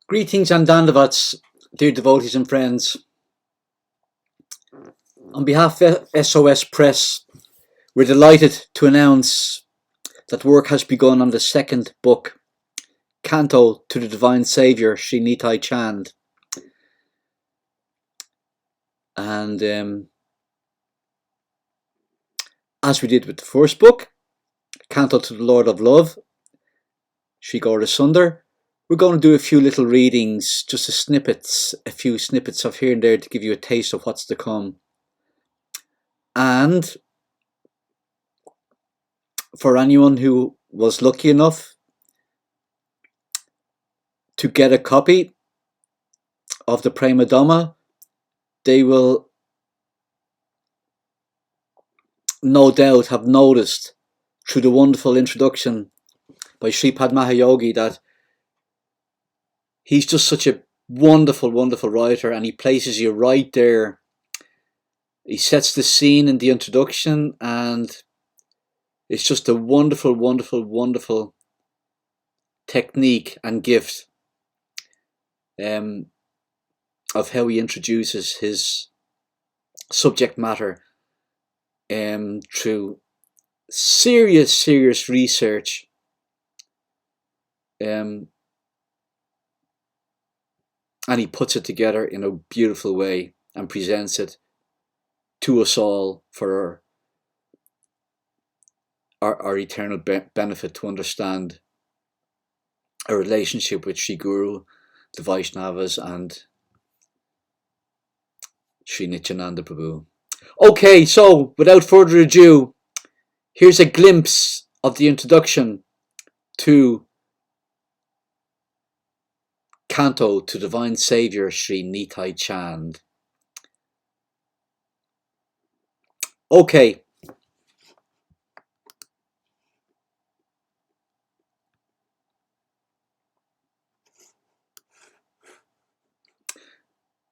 Greetings and dandavats, dear devotees and friends. On behalf of SOS Press, we're delighted to announce that work has begun on the second book, Canto to the Divine Saviour, Sri Nitaichand. And as we did with the first book, Canto to the Lord of Love, Sri Gaurasundar, we're going to do a few little readings, just a few snippets of here and there to give you a taste of what's to come. And for anyone who was lucky enough to get a copy of the Prema Dhamma, they will no doubt have noticed through the wonderful introduction by Sripad Mahayogi that he's just such a wonderful, wonderful writer, and he places you right there. He sets the scene in the introduction, and it's just a wonderful, wonderful, wonderful technique and gift of how he introduces his subject matter through serious research. And he puts it together in a beautiful way and presents it to us all for our eternal benefit, to understand a relationship with Sri Guru, the Vaishnavas, and Sri Nityananda Prabhu. Okay, so without further ado, here's a glimpse of the introduction to Canto to Divine Saviour, Sri Nitaichand. Okay.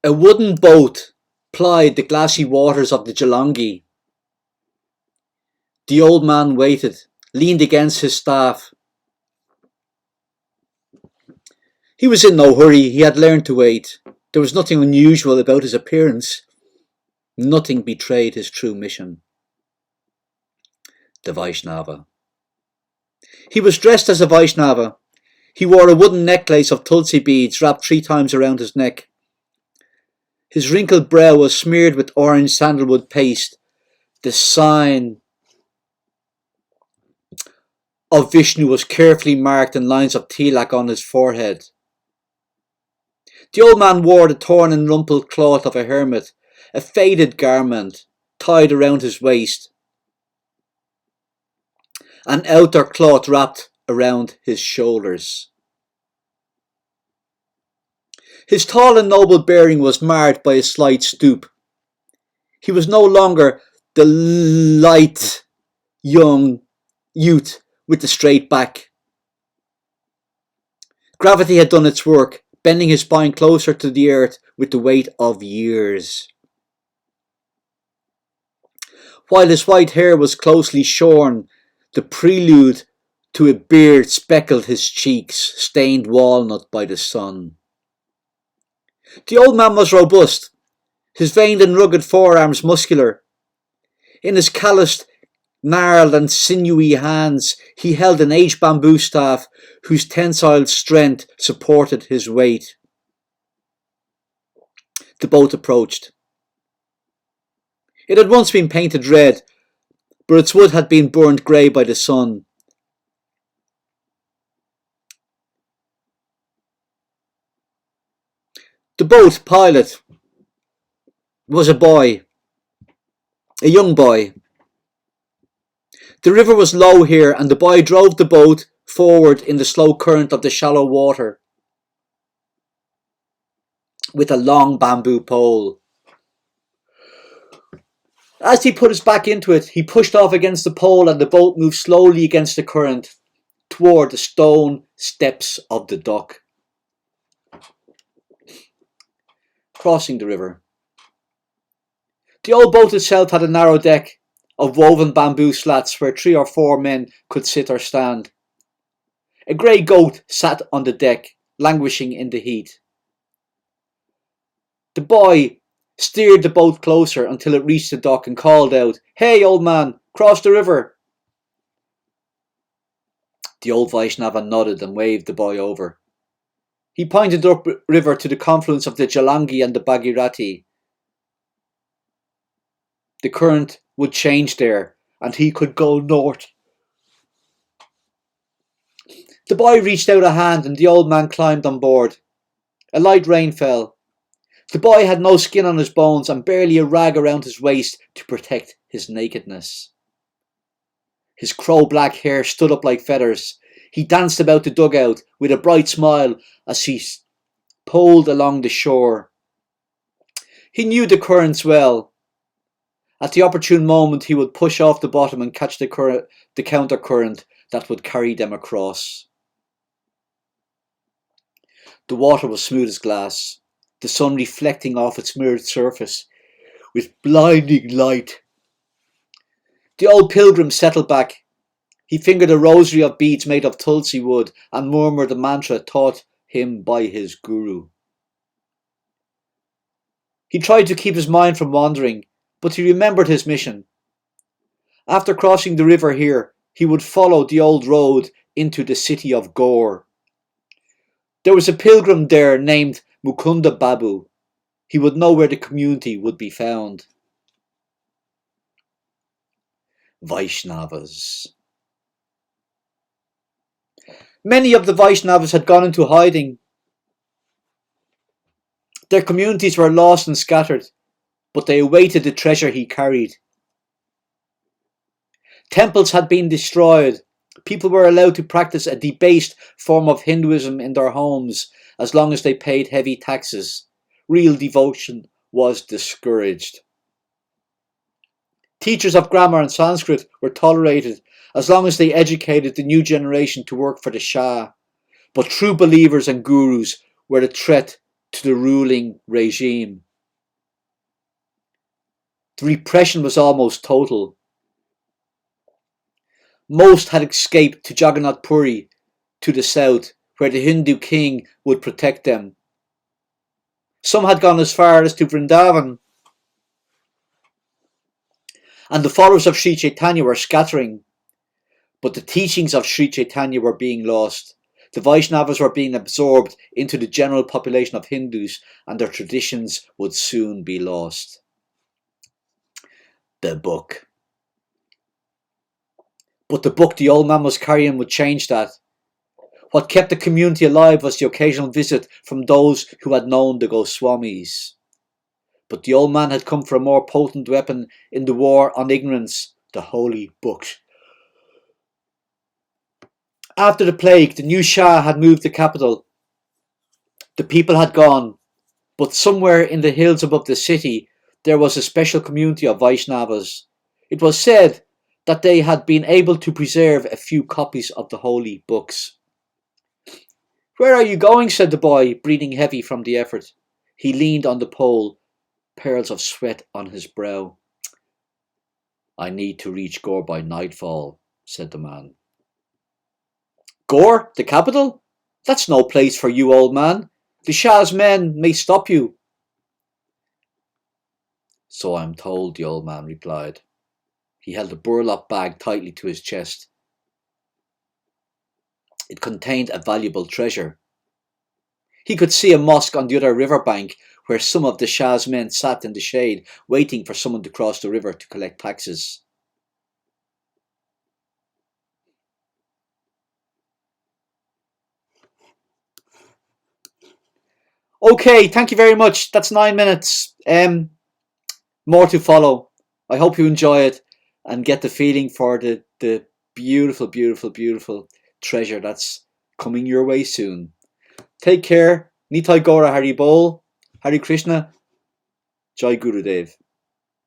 A wooden boat plied the glassy waters of the Jalangi. The old man waited, leaned against his staff. He was in no hurry. He had learned to wait. There was nothing unusual about his appearance. Nothing betrayed his true mission. The Vaishnava. He was dressed as a Vaishnava. He wore a wooden necklace of tulsi beads wrapped 3 times around his neck. His wrinkled brow was smeared with orange sandalwood paste, the sign of Vishnu was carefully marked in lines of tilak on his forehead. The old man wore the torn and rumpled cloth of a hermit, a faded garment tied around his waist, an outer cloth wrapped around his shoulders. His tall and noble bearing was marred by a slight stoop. He was no longer the light young youth with the straight back. Gravity had done its work, bending his spine closer to the earth with the weight of years. While his white hair was closely shorn, the prelude to a beard speckled his cheeks, stained walnut by the sun. The old man was robust, his veined and rugged forearms muscular. In his calloused, gnarled and sinewy hands he held an aged bamboo staff whose tensile strength supported his weight. The boat approached. It had once been painted red, but its wood had been burned grey by the sun. The boat pilot was a boy, a young boy. The river was low here, and the boy drove the boat forward in the slow current of the shallow water with a long bamboo pole. As he put his back into it, he pushed off against the pole, and the boat moved slowly against the current toward the stone steps of the dock. Crossing the river. The old boat itself had a narrow deck of woven bamboo slats where 3 or 4 men could sit or stand. A grey goat sat on the deck, languishing in the heat. The boy steered the boat closer until it reached the dock and called out, "Hey, old man, cross the river." The old Vaishnava nodded and waved the boy over. He pointed upriver to the confluence of the Jalangi and the Bhagirathi. The current would change there, and he could go north. The boy reached out a hand and the old man climbed on board. A light rain fell. The boy had no skin on his bones and barely a rag around his waist to protect his nakedness. His crow-black hair stood up like feathers. He danced about the dugout with a bright smile as he poled along the shore. He knew the currents well. At the opportune moment he would push off the bottom and catch the counter-current that would carry them across. The water was smooth as glass, the sun reflecting off its mirrored surface with blinding light. The old pilgrim settled back. He fingered a rosary of beads made of tulsi wood and murmured a mantra taught him by his guru. He tried to keep his mind from wandering, but he remembered his mission. After crossing the river here, he would follow the old road into the city of Gaur. There was a pilgrim there named Mukunda Babu. He would know where the community would be found. Vaishnavas. Many of the Vaishnavas had gone into hiding. Their communities were lost and scattered, but they awaited the treasure he carried. Temples had been destroyed. People were allowed to practice a debased form of Hinduism in their homes as long as they paid heavy taxes. Real devotion was discouraged. Teachers of grammar and Sanskrit were tolerated as long as they educated the new generation to work for the Shah. But true believers and gurus were a threat to the ruling regime. The repression was almost total. Most had escaped to Jagannath Puri to the south, where the Hindu king would protect them. Some had gone as far as to Vrindavan, and the followers of Sri Chaitanya were scattering. But the teachings of Sri Chaitanya were being lost. The Vaishnavas were being absorbed into the general population of Hindus, and their traditions would soon be lost. The book. But the book the old man was carrying would change that. What kept the community alive was the occasional visit from those who had known the Goswamis. But the old man had come for a more potent weapon in the war on ignorance, the holy books. After the plague, the new Shah had moved the capital. The people had gone, but somewhere in the hills above the city there was a special community of Vaishnavas. It was said that they had been able to preserve a few copies of the holy books. "Where are you going?" said the boy, breathing heavy from the effort. He leaned on the pole, pearls of sweat on his brow. "I need to reach Gaur by nightfall," said the man. "Gaur, the capital? That's no place for you, old man. The Shah's men may stop you." "So I'm told," the old man replied. He held a burlap bag tightly to his chest. It contained a valuable treasure. He could see a mosque on the other river bank where some of the Shah's men sat in the shade, waiting for someone to cross the river to collect taxes. Okay, thank you very much. That's 9 minutes. More to follow. I hope you enjoy it and get the feeling for the beautiful, beautiful, beautiful treasure that's coming your way soon. Take care. Nitai Gaura Hari Bol. Hari Krishna. Jai Gurudev.